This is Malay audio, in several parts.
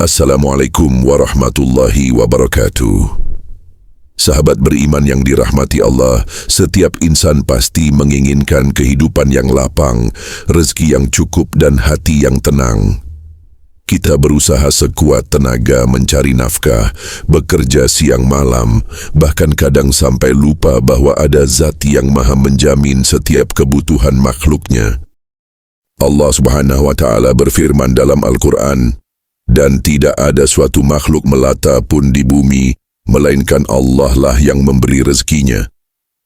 Assalamualaikum warahmatullahi wabarakatuh. Sahabat beriman yang dirahmati Allah, setiap insan pasti menginginkan kehidupan yang lapang, rezeki yang cukup dan hati yang tenang. Kita berusaha sekuat tenaga mencari nafkah, bekerja siang malam, bahkan kadang sampai lupa bahwa ada Zat yang Maha menjamin setiap kebutuhan makhluknya. Allah Subhanahu wa Ta'ala berfirman dalam Al-Quran, "Dan tidak ada suatu makhluk melata pun di bumi, melainkan Allah lah yang memberi rezekinya,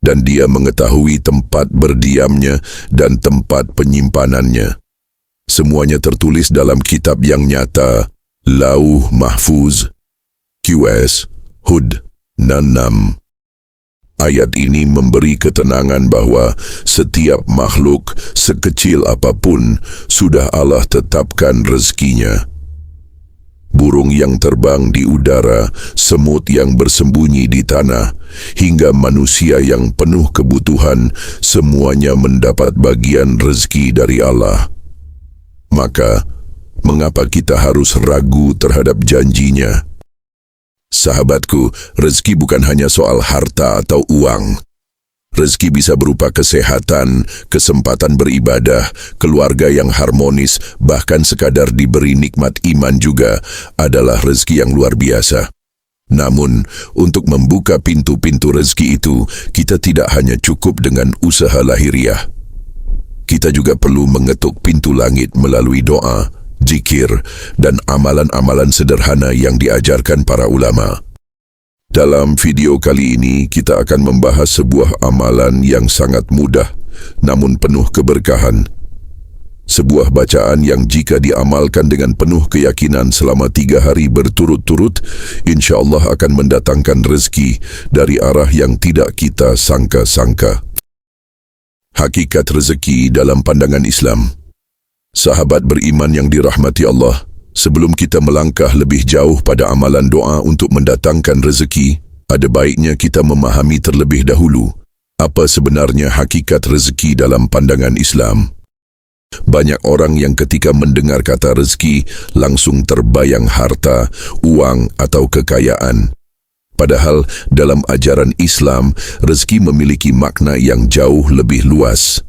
dan Dia mengetahui tempat berdiamnya dan tempat penyimpanannya. Semuanya tertulis dalam kitab yang nyata, Lauh Mahfuz." QS Hud 6. Ayat ini memberi ketenangan bahwa setiap makhluk, sekecil apapun, sudah Allah tetapkan rezekinya. Burung yang terbang di udara, semut yang bersembunyi di tanah, hingga manusia yang penuh kebutuhan, semuanya mendapat bagian rezeki dari Allah. Maka, mengapa kita harus ragu terhadap janjinya? Sahabatku, rezeki bukan hanya soal harta atau uang. Rezeki bisa berupa kesehatan, kesempatan beribadah, keluarga yang harmonis, bahkan sekadar diberi nikmat iman juga adalah rezeki yang luar biasa. Namun, untuk membuka pintu-pintu rezeki itu, kita tidak hanya cukup dengan usaha lahiriah. Kita juga perlu mengetuk pintu langit melalui doa, zikir, dan amalan-amalan sederhana yang diajarkan para ulama. Dalam video kali ini, kita akan membahas sebuah amalan yang sangat mudah, namun penuh keberkahan. Sebuah bacaan yang jika diamalkan dengan penuh keyakinan selama 3 hari berturut-turut, insya-Allah akan mendatangkan rezeki dari arah yang tidak kita sangka-sangka. Hakikat rezeki dalam pandangan Islam. Sahabat beriman yang dirahmati Allah, sebelum kita melangkah lebih jauh pada amalan doa untuk mendatangkan rezeki, ada baiknya kita memahami terlebih dahulu apa sebenarnya hakikat rezeki dalam pandangan Islam. Banyak orang yang ketika mendengar kata rezeki langsung terbayang harta, uang atau kekayaan. Padahal dalam ajaran Islam, rezeki memiliki makna yang jauh lebih luas.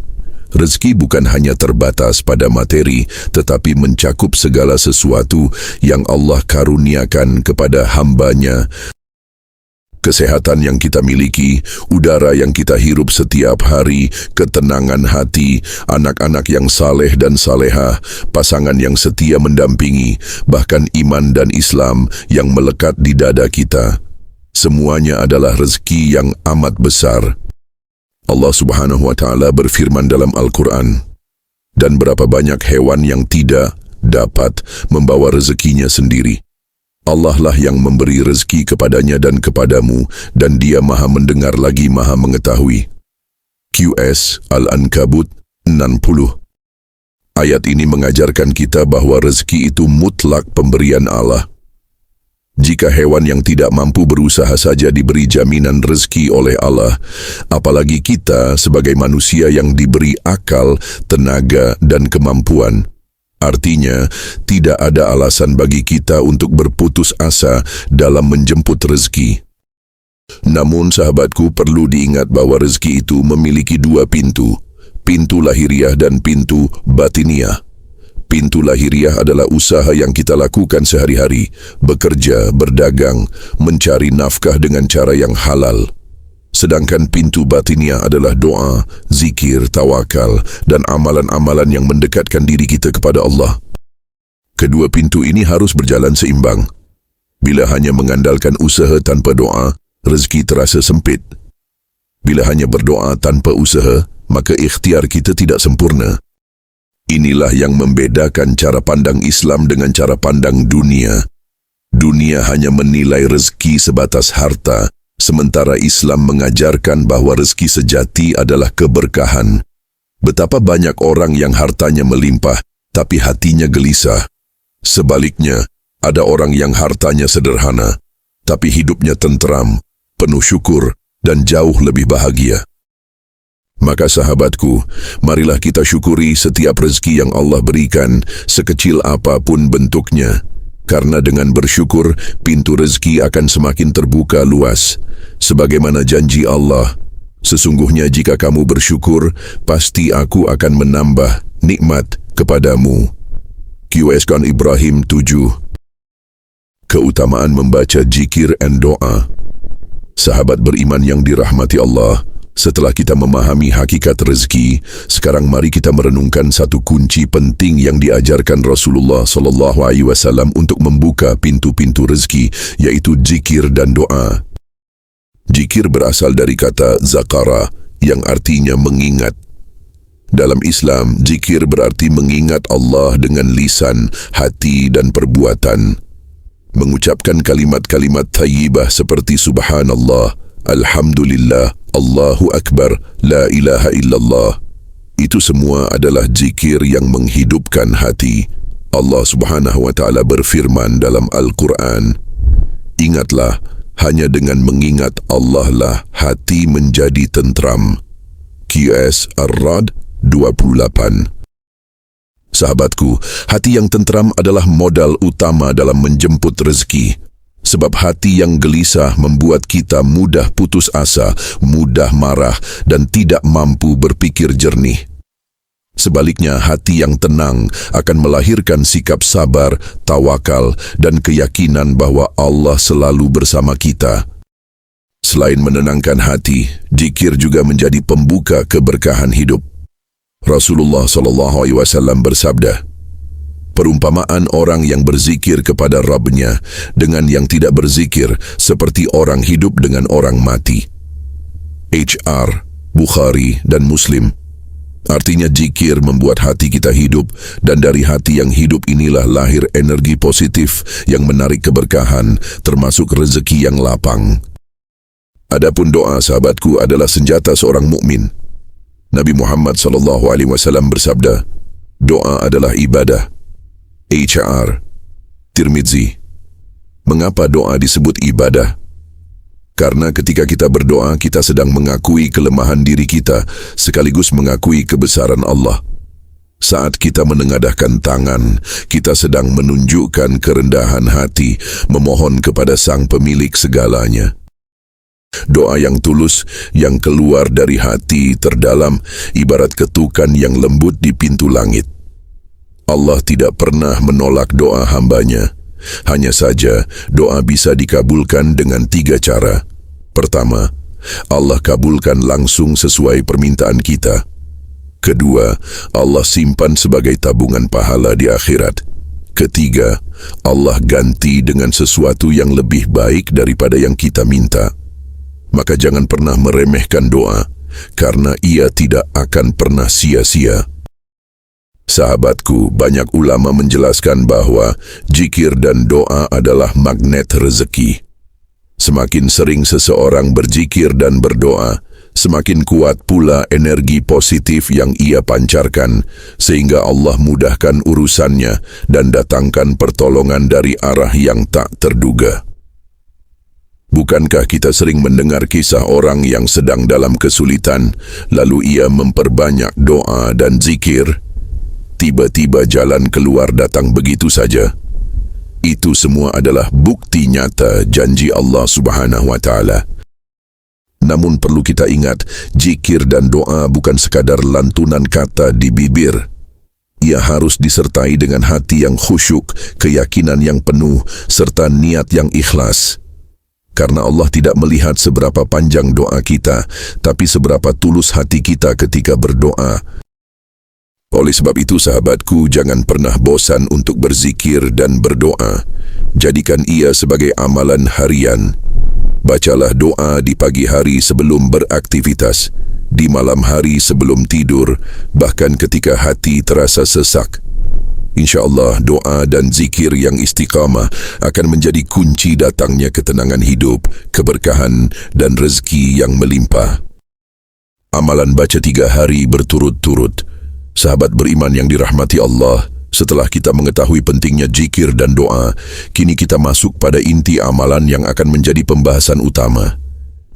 Rezeki bukan hanya terbatas pada materi, tetapi mencakup segala sesuatu yang Allah karuniakan kepada hamba-Nya. Kesehatan yang kita miliki, udara yang kita hirup setiap hari, ketenangan hati, anak-anak yang saleh dan salehah, pasangan yang setia mendampingi, bahkan iman dan Islam yang melekat di dada kita. Semuanya adalah rezeki yang amat besar. Allah Subhanahu wa Ta'ala berfirman dalam Al-Quran, "Dan berapa banyak hewan yang tidak dapat membawa rezekinya sendiri. Allah lah yang memberi rezeki kepadanya dan kepadamu, dan Dia Maha mendengar lagi Maha mengetahui." QS Al-Ankabut 60. Ayat ini mengajarkan kita bahwa rezeki itu mutlak pemberian Allah. Jika hewan yang tidak mampu berusaha saja diberi jaminan rezeki oleh Allah, apalagi kita sebagai manusia yang diberi akal, tenaga, dan kemampuan. Artinya, tidak ada alasan bagi kita untuk berputus asa dalam menjemput rezeki. Namun sahabatku, perlu diingat bahwa rezeki itu memiliki 2 pintu, pintu lahiriah dan pintu batiniah. Pintu lahiriah adalah usaha yang kita lakukan sehari-hari, bekerja, berdagang, mencari nafkah dengan cara yang halal. Sedangkan pintu batiniah adalah doa, zikir, tawakal, dan amalan-amalan yang mendekatkan diri kita kepada Allah. Kedua pintu ini harus berjalan seimbang. Bila hanya mengandalkan usaha tanpa doa, rezeki terasa sempit. Bila hanya berdoa tanpa usaha, maka ikhtiar kita tidak sempurna. Inilah yang membedakan cara pandang Islam dengan cara pandang dunia. Dunia hanya menilai rezeki sebatas harta, sementara Islam mengajarkan bahwa rezeki sejati adalah keberkahan. Betapa banyak orang yang hartanya melimpah, tapi hatinya gelisah. Sebaliknya, ada orang yang hartanya sederhana, tapi hidupnya tentram, penuh syukur, dan jauh lebih bahagia. Maka sahabatku, marilah kita syukuri setiap rezeki yang Allah berikan, sekecil apapun bentuknya. Karena dengan bersyukur, pintu rezeki akan semakin terbuka luas. Sebagaimana janji Allah, sesungguhnya jika kamu bersyukur, pasti aku akan menambah nikmat kepadamu. QS Ibrahim 7. Keutamaan membaca zikir dan doa. Sahabat beriman yang dirahmati Allah, setelah kita memahami hakikat rezeki, sekarang mari kita merenungkan satu kunci penting yang diajarkan Rasulullah SAW untuk membuka pintu-pintu rezeki, yaitu zikir dan doa. Zikir berasal dari kata zakara, yang artinya mengingat. Dalam Islam, zikir berarti mengingat Allah dengan lisan, hati dan perbuatan. Mengucapkan kalimat-kalimat thayyibah seperti Subhanallah, Alhamdulillah, Allahu Akbar, La ilaha illallah. Itu semua adalah zikir yang menghidupkan hati. Allah Subhanahu wa Ta'ala berfirman dalam Al-Quran, "Ingatlah, hanya dengan mengingat Allah lah hati menjadi tentram." QS Ar-Ra'd 28. Sahabatku, hati yang tentram adalah modal utama dalam menjemput rezeki. Sebab hati yang gelisah membuat kita mudah putus asa, mudah marah, dan tidak mampu berpikir jernih. Sebaliknya, hati yang tenang akan melahirkan sikap sabar, tawakal, dan keyakinan bahwa Allah selalu bersama kita. Selain menenangkan hati, zikir juga menjadi pembuka keberkahan hidup. Rasulullah SAW bersabda, "Perumpamaan orang yang berzikir kepada Rabb-Nya dengan yang tidak berzikir seperti orang hidup dengan orang mati." HR, Bukhari dan Muslim. Artinya zikir membuat hati kita hidup, dan dari hati yang hidup inilah lahir energi positif yang menarik keberkahan, termasuk rezeki yang lapang. Adapun doa, sahabatku, adalah senjata seorang mukmin. Nabi Muhammad SAW bersabda, "Doa adalah ibadah." HR, Tirmidzi. Mengapa doa disebut ibadah? Karena ketika kita berdoa, kita sedang mengakui kelemahan diri kita, sekaligus mengakui kebesaran Allah. Saat kita menengadahkan tangan, kita sedang menunjukkan kerendahan hati, memohon kepada Sang Pemilik segalanya. Doa yang tulus, yang keluar dari hati terdalam, ibarat ketukan yang lembut di pintu langit. Allah tidak pernah menolak doa hambanya. Hanya saja, doa bisa dikabulkan dengan 3 cara. Pertama, Allah kabulkan langsung sesuai permintaan kita. Kedua, Allah simpan sebagai tabungan pahala di akhirat. Ketiga, Allah ganti dengan sesuatu yang lebih baik daripada yang kita minta. Maka jangan pernah meremehkan doa, karena ia tidak akan pernah sia-sia. Sahabatku, banyak ulama menjelaskan bahwa zikir dan doa adalah magnet rezeki. Semakin sering seseorang berzikir dan berdoa, semakin kuat pula energi positif yang ia pancarkan, sehingga Allah mudahkan urusannya dan datangkan pertolongan dari arah yang tak terduga. Bukankah kita sering mendengar kisah orang yang sedang dalam kesulitan, lalu ia memperbanyak doa dan zikir? Tiba-tiba jalan keluar datang begitu saja. Itu semua adalah bukti nyata janji Allah Subhanahu wa Ta'ala. Namun perlu kita ingat, zikir dan doa bukan sekadar lantunan kata di bibir. Ia harus disertai dengan hati yang khusyuk, keyakinan yang penuh, serta niat yang ikhlas. Karena Allah tidak melihat seberapa panjang doa kita, tapi seberapa tulus hati kita ketika berdoa. Oleh sebab itu, sahabatku, jangan pernah bosan untuk berzikir dan berdoa. Jadikan ia sebagai amalan harian. Bacalah doa di pagi hari sebelum beraktivitas, di malam hari sebelum tidur, bahkan ketika hati terasa sesak. InsyaAllah, doa dan zikir yang istiqamah akan menjadi kunci datangnya ketenangan hidup, keberkahan, dan rezeki yang melimpah. Amalan baca 3 hari berturut-turut. Sahabat beriman yang dirahmati Allah, setelah kita mengetahui pentingnya zikir dan doa, kini kita masuk pada inti amalan yang akan menjadi pembahasan utama,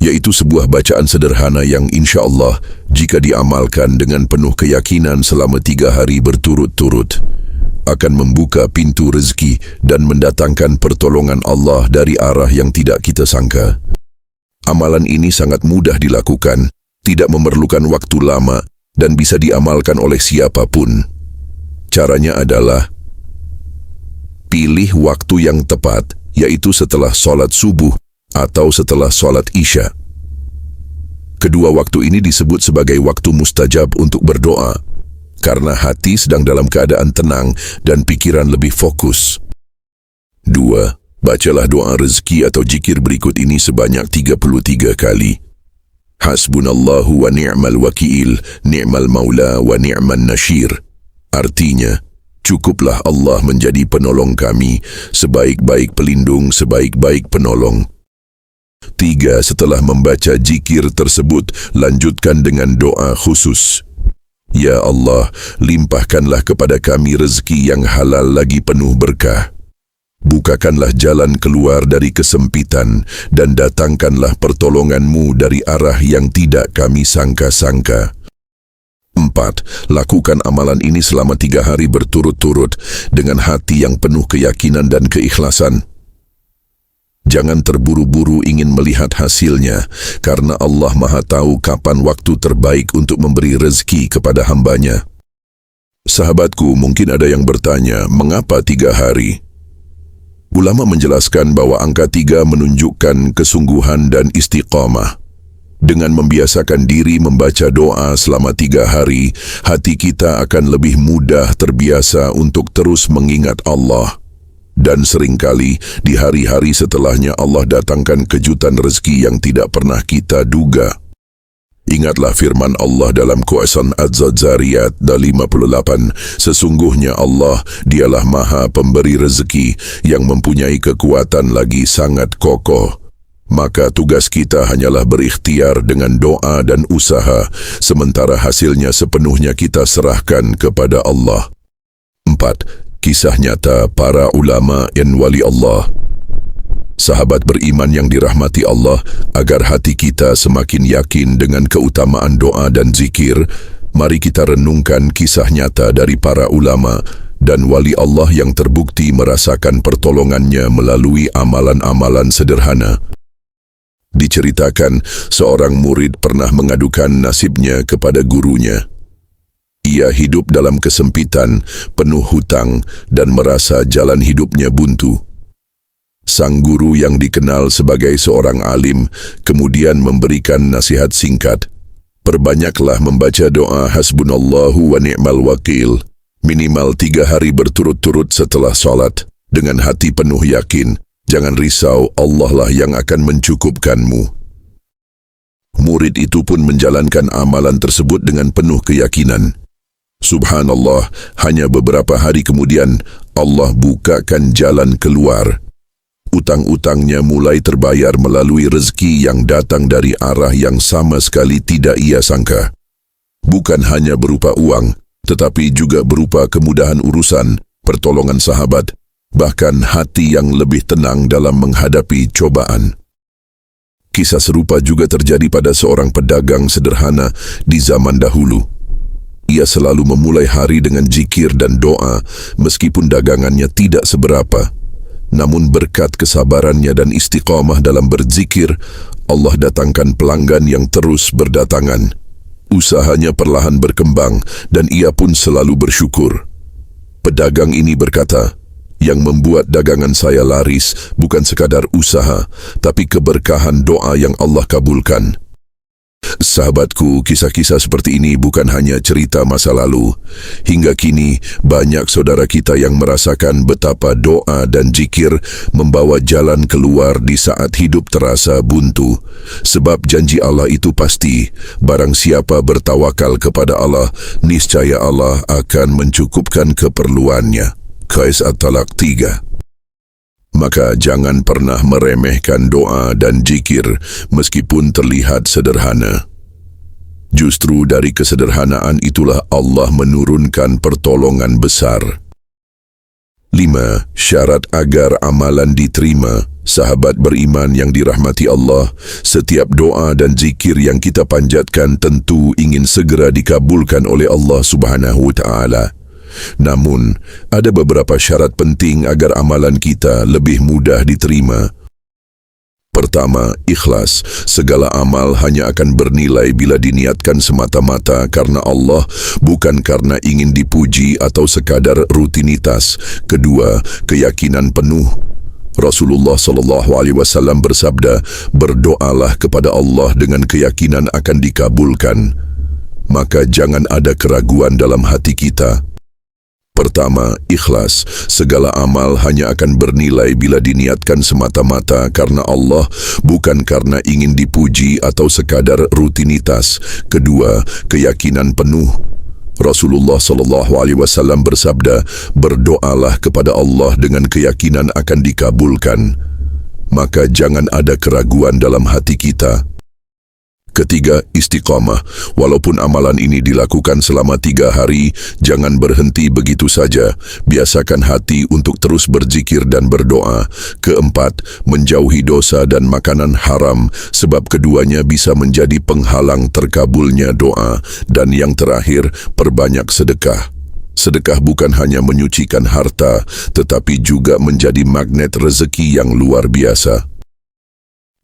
yaitu sebuah bacaan sederhana yang insyaAllah jika diamalkan dengan penuh keyakinan selama 3 hari berturut-turut, akan membuka pintu rezeki dan mendatangkan pertolongan Allah dari arah yang tidak kita sangka. Amalan ini sangat mudah dilakukan, tidak memerlukan waktu lama, dan bisa diamalkan oleh siapapun. Caranya adalah pilih waktu yang tepat, yaitu setelah sholat subuh atau setelah sholat isya. Kedua waktu ini disebut sebagai waktu mustajab untuk berdoa, karena hati sedang dalam keadaan tenang dan pikiran lebih fokus. 2. Bacalah doa rezeki atau zikir berikut ini sebanyak 33 kali. Hasbunallahu wa ni'mal wakil, ni'mal maula wa ni'man nashir. Artinya, cukuplah Allah menjadi penolong kami, sebaik-baik pelindung, sebaik-baik penolong. 3. Setelah membaca zikir tersebut, lanjutkan dengan doa khusus. Ya Allah, limpahkanlah kepada kami rezeki yang halal lagi penuh berkah. Bukakanlah jalan keluar dari kesempitan dan datangkanlah pertolongan-Mu dari arah yang tidak kami sangka-sangka. 4. Lakukan amalan ini selama 3 hari berturut-turut dengan hati yang penuh keyakinan dan keikhlasan. Jangan terburu-buru ingin melihat hasilnya, karena Allah Maha Tahu kapan waktu terbaik untuk memberi rezeki kepada hambanya. Sahabatku, mungkin ada yang bertanya, mengapa 3 hari? Ulama menjelaskan bahwa angka 3 menunjukkan kesungguhan dan istiqamah. Dengan membiasakan diri membaca doa selama 3 hari, hati kita akan lebih mudah terbiasa untuk terus mengingat Allah. Dan seringkali di hari-hari setelahnya Allah datangkan kejutan rezeki yang tidak pernah kita duga. Ingatlah firman Allah dalam Quran Az-Zariyat 58, sesungguhnya Allah dialah Maha Pemberi rezeki yang mempunyai kekuatan lagi sangat kokoh. Maka tugas kita hanyalah berikhtiar dengan doa dan usaha, sementara hasilnya sepenuhnya kita serahkan kepada Allah. 4. Kisah nyata para ulama dan wali Allah. Sahabat beriman yang dirahmati Allah, agar hati kita semakin yakin dengan keutamaan doa dan zikir, mari kita renungkan kisah nyata dari para ulama dan wali Allah yang terbukti merasakan pertolongannya melalui amalan-amalan sederhana. Diceritakan, seorang murid pernah mengadukan nasibnya kepada gurunya. Ia hidup dalam kesempitan, penuh hutang, dan merasa jalan hidupnya buntu. Sang guru yang dikenal sebagai seorang alim kemudian memberikan nasihat singkat. Perbanyaklah membaca doa Hasbunallahu wa ni'mal wakil, minimal 3 hari berturut-turut setelah salat, dengan hati penuh yakin. Jangan risau, Allah lah yang akan mencukupkanmu. Murid itu pun menjalankan amalan tersebut dengan penuh keyakinan. Subhanallah, hanya beberapa hari kemudian, Allah bukakan jalan keluar. Utang-utangnya mulai terbayar melalui rezeki yang datang dari arah yang sama sekali tidak ia sangka. Bukan hanya berupa uang, tetapi juga berupa kemudahan urusan, pertolongan sahabat, bahkan hati yang lebih tenang dalam menghadapi cobaan. Kisah serupa juga terjadi pada seorang pedagang sederhana di zaman dahulu. Ia selalu memulai hari dengan zikir dan doa, meskipun dagangannya tidak seberapa. Namun berkat kesabarannya dan istiqamah dalam berzikir, Allah datangkan pelanggan yang terus berdatangan. Usahanya perlahan berkembang dan ia pun selalu bersyukur. Pedagang ini berkata, yang membuat dagangan saya laris bukan sekadar usaha, tapi keberkahan doa yang Allah kabulkan. Sahabatku, kisah-kisah seperti ini bukan hanya cerita masa lalu. Hingga kini, banyak saudara kita yang merasakan betapa doa dan zikir membawa jalan keluar di saat hidup terasa buntu. Sebab janji Allah itu pasti, barang siapa bertawakal kepada Allah, niscaya Allah akan mencukupkan keperluannya. Qais At-Talaq 3. Maka jangan pernah meremehkan doa dan zikir meskipun terlihat sederhana. Justru dari kesederhanaan itulah Allah menurunkan pertolongan besar. 5. Syarat agar amalan diterima. Sahabat beriman yang dirahmati Allah, setiap doa dan zikir yang kita panjatkan tentu ingin segera dikabulkan oleh Allah Subhanahu wa Ta'ala. Namun, ada beberapa syarat penting agar amalan kita lebih mudah diterima. Pertama, ikhlas. Segala amal hanya akan bernilai bila diniatkan semata-mata karena Allah, bukan karena ingin dipuji atau sekadar rutinitas. Kedua, keyakinan penuh. Rasulullah SAW bersabda, berdoalah kepada Allah dengan keyakinan akan dikabulkan. Maka jangan ada keraguan dalam hati kita. Pertama, ikhlas. Segala amal hanya akan bernilai bila diniatkan semata-mata karena Allah, bukan karena ingin dipuji atau sekadar rutinitas. Kedua, keyakinan penuh. Rasulullah SAW bersabda, berdoalah kepada Allah dengan keyakinan akan dikabulkan. Maka jangan ada keraguan dalam hati kita. Ketiga, istiqamah. Walaupun amalan ini dilakukan selama 3 hari, jangan berhenti begitu saja. Biasakan hati untuk terus berzikir dan berdoa. Keempat, menjauhi dosa dan makanan haram, sebab keduanya bisa menjadi penghalang terkabulnya doa. Dan yang terakhir, perbanyak sedekah. Sedekah bukan hanya menyucikan harta, tetapi juga menjadi magnet rezeki yang luar biasa.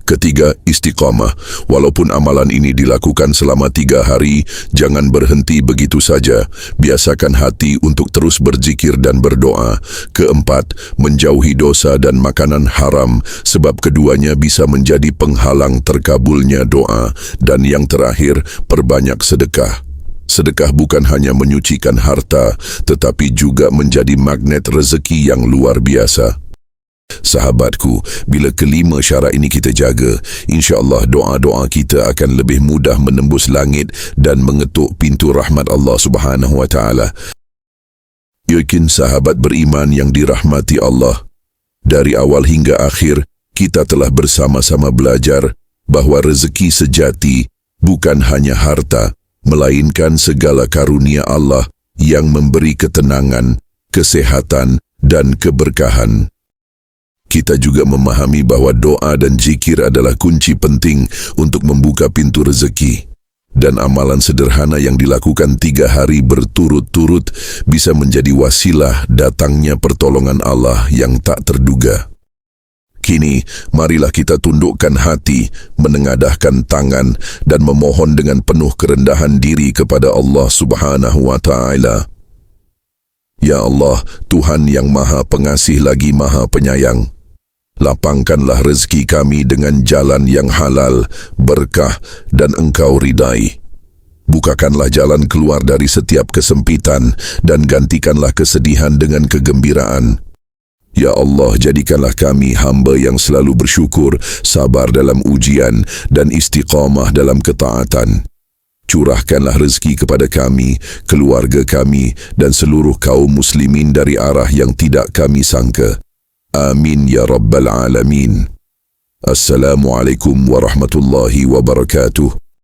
Ketiga, istiqamah. Walaupun amalan ini dilakukan selama 3 hari, jangan berhenti begitu saja. Biasakan hati untuk terus berzikir dan berdoa. Keempat, menjauhi dosa dan makanan haram, sebab keduanya bisa menjadi penghalang terkabulnya doa. Dan yang terakhir, perbanyak sedekah. Sedekah bukan hanya menyucikan harta, tetapi juga menjadi magnet rezeki yang luar biasa. Sahabatku, bila kelima syarat ini kita jaga, insya-Allah doa-doa kita akan lebih mudah menembus langit dan mengetuk pintu rahmat Allah Subhanahu wa taala. Yakin sahabat beriman yang dirahmati Allah, dari awal hingga akhir kita telah bersama-sama belajar bahawa rezeki sejati bukan hanya harta, melainkan segala karunia Allah yang memberi ketenangan, kesehatan dan keberkahan. Kita juga memahami bahawa doa dan zikir adalah kunci penting untuk membuka pintu rezeki. Dan amalan sederhana yang dilakukan 3 hari berturut-turut bisa menjadi wasilah datangnya pertolongan Allah yang tak terduga. Kini, marilah kita tundukkan hati, menengadahkan tangan dan memohon dengan penuh kerendahan diri kepada Allah Subhanahu wa taala. Ya Allah, Tuhan yang Maha Pengasih lagi Maha Penyayang, lapangkanlah rezeki kami dengan jalan yang halal, berkah dan Engkau ridai. Bukakanlah jalan keluar dari setiap kesempitan dan gantikanlah kesedihan dengan kegembiraan. Ya Allah, jadikanlah kami hamba yang selalu bersyukur, sabar dalam ujian dan istiqamah dalam ketaatan. Curahkanlah rezeki kepada kami, keluarga kami dan seluruh kaum muslimin dari arah yang tidak kami sangka. Amin ya Rabbal Alamin. Assalamualaikum warahmatullahi wabarakatuh.